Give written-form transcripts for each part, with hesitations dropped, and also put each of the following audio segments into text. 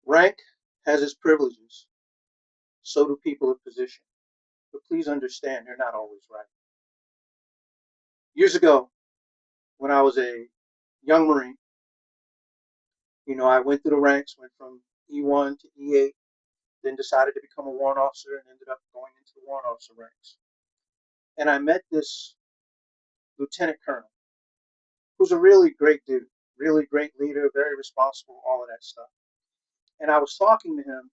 Rank has its privileges, so do people of position. But please understand, they're not always right. Years ago, when I was a young Marine, I went through the ranks, went from E1 to E8, then decided to become a warrant officer and ended up going into the warrant officer ranks. And I met this lieutenant colonel who's a really great dude, really great leader, very responsible, all of that stuff. And I was talking to him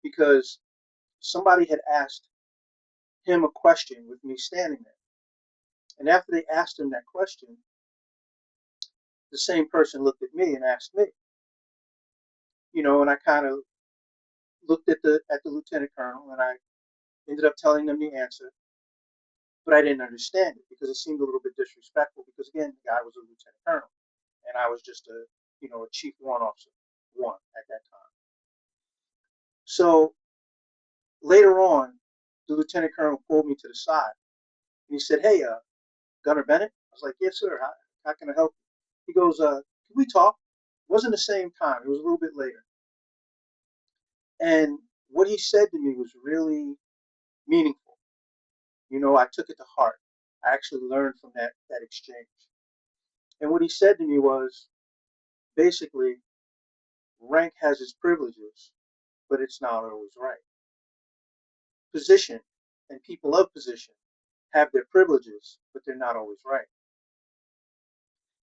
because somebody had asked him a question with me standing there. And after they asked him that question, the same person looked at me and asked me, and I kind of looked at the lieutenant colonel and I ended up telling them the answer, but I didn't understand it because it seemed a little bit disrespectful because again, the guy was a lieutenant colonel and I was just a chief warrant officer, one at that time. So later on, the lieutenant colonel pulled me to the side and he said, "Hey, Gunner Bennett." I was like, "Yes, sir. How can I help you?" He goes, "Can we talk?" It wasn't the same time. It was a little bit later. And what he said to me was really meaningful. I took it to heart. I actually learned from that exchange. And what he said to me was basically, rank has its privileges, but it's not always right. Position and people of position have their privileges, but they're not always right.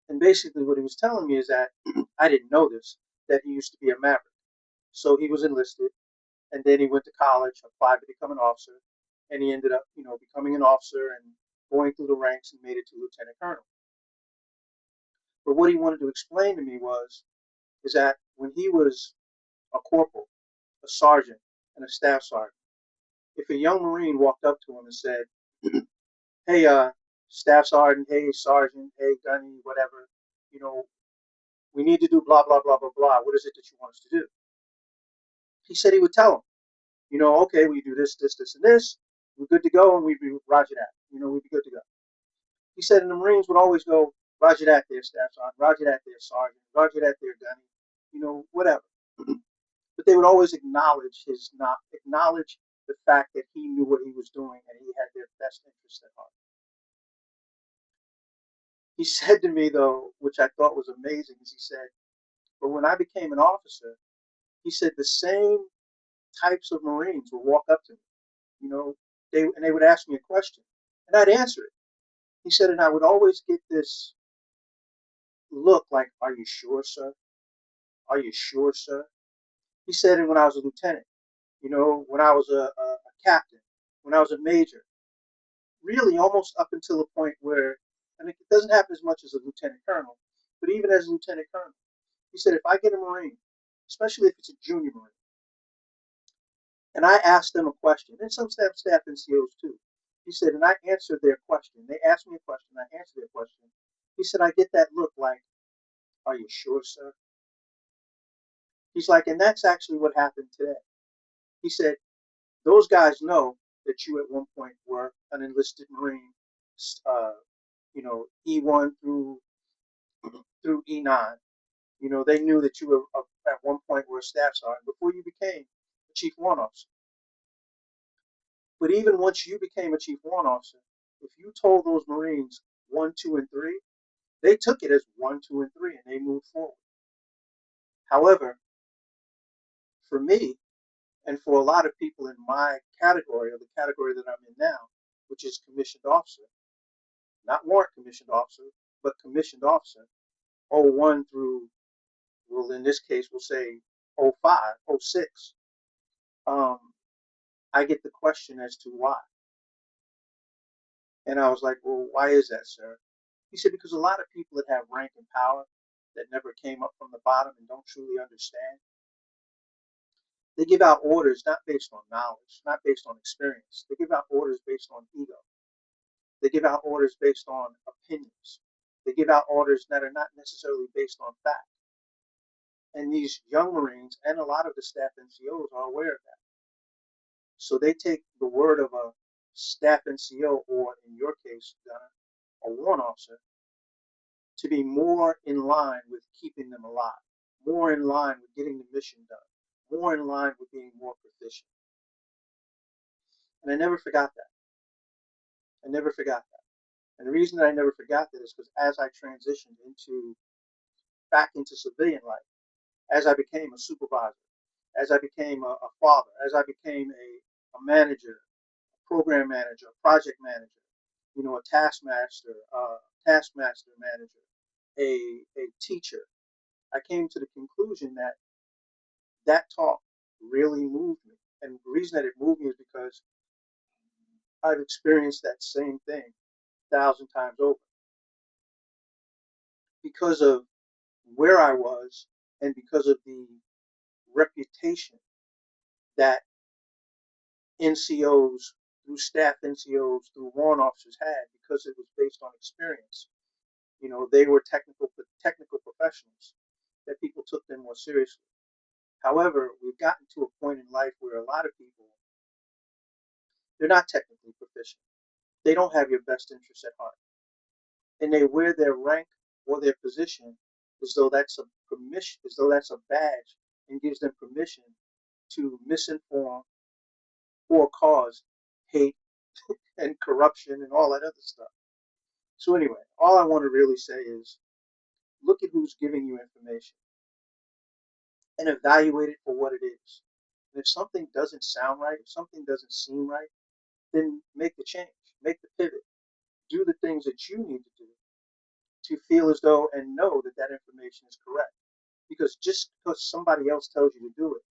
And basically, what he was telling me is that I didn't know this, that he used to be a maverick. So he was enlisted, and then he went to college, applied to become an officer, and he ended up, becoming an officer and going through the ranks and made it to lieutenant colonel. But what he wanted to explain to me is that when he was a corporal, a sergeant, and a staff sergeant, if a young Marine walked up to him and said, "Hey, staff sergeant, hey, sergeant, hey, gunny, whatever, you know, we need to do blah blah blah blah blah. What is it that you want us to do?" He said he would tell him, "Okay, we do this, this, this, and this. We're good to go, and we'd be Roger that. We'd be good to go." He said, and the Marines would always go, "Roger that, there, staff sergeant. Roger that, there, sergeant. Roger that, there, gunny. Whatever." But they would always acknowledge the fact that he knew what he was doing and he had their best interest at heart. He said to me though, which I thought was amazing, is he said, "But when I became an officer," he said, "the same types of Marines would walk up to me, you know, they would ask me a question, and I'd answer it." He said, "And I would always get this look like, 'Are you sure, sir? Are you sure, sir?'" He said, "And when I was a lieutenant, when I was a captain, when I was a major, really almost up until the point where, and it doesn't happen as much as a lieutenant colonel, but even as a lieutenant colonel, he said, if I get a Marine, especially if it's a junior Marine, and I ask them a question, and some staff NCOs too," he said, "and I answered their question. They asked me a question, I answered their question." He said, "I get that look like, 'Are you sure, sir?'" He's like, and that's actually what happened today. He said, "Those guys know that you at one point were an enlisted Marine, uh, E1 through E9. They knew that you were at one point were a staff sergeant before you became a chief warrant officer. But even once you became a chief warrant officer, if you told those Marines one, two, and three, they took it as one, two, and three, and they moved forward. However, for me, and for a lot of people in my category, or the category that I'm in now, which is commissioned officer, not warrant commissioned officer, but commissioned officer, '01 through, well, in this case, we'll say '05, '06, I get the question as to why. And I was like, "Well, why is that, sir?" He said, "Because a lot of people that have rank and power that never came up from the bottom and don't truly understand, they give out orders not based on knowledge, not based on experience. They give out orders based on ego. They give out orders based on opinions. They give out orders that are not necessarily based on fact." And these young Marines and a lot of the staff NCOs are aware of that. So they take the word of a staff NCO, or in your case, a warrant officer, to be more in line with keeping them alive, more in line with getting the mission done, more in line with being more proficient. And I never forgot that. I never forgot that. And the reason that I never forgot that is because as I transitioned into back into civilian life, as I became a supervisor, as I became a father, as I became a manager, a program manager, a project manager, a taskmaster manager, a teacher, I came to the conclusion that that talk really moved me. And the reason that it moved me is because I've experienced that same thing 1,000 times over because of where I was and because of the reputation that NCOs, through staff NCOs, through warrant officers had because it was based on experience. They were technical professionals that people took them more seriously. However, we've gotten to a point in life where a lot of people they're not technically proficient. They don't have your best interests at heart, and they wear their rank or their position as though that's a permission, as though that's a badge, and gives them permission to misinform or cause hate and corruption and all that other stuff. So anyway, all I want to really say is look at who's giving you information and evaluate it for what it is. And if something doesn't sound right, if something doesn't seem right, then make the change, make the pivot, do the things that you need to do to feel as though and know that that information is correct. Because just because somebody else tells you to do it,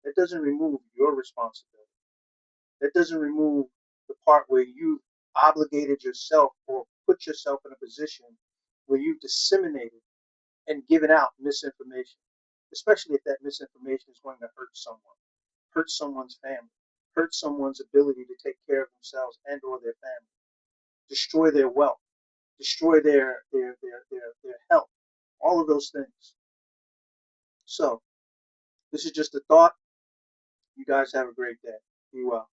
that doesn't remove your responsibility. That doesn't remove the part where you obligated yourself or put yourself in a position where you've disseminated and given out misinformation, especially if that misinformation is going to hurt someone's family, hurt someone's ability to take care of themselves and or their family, destroy their wealth, destroy their health, all of those things. So this is just a thought. You guys have a great day. Be well.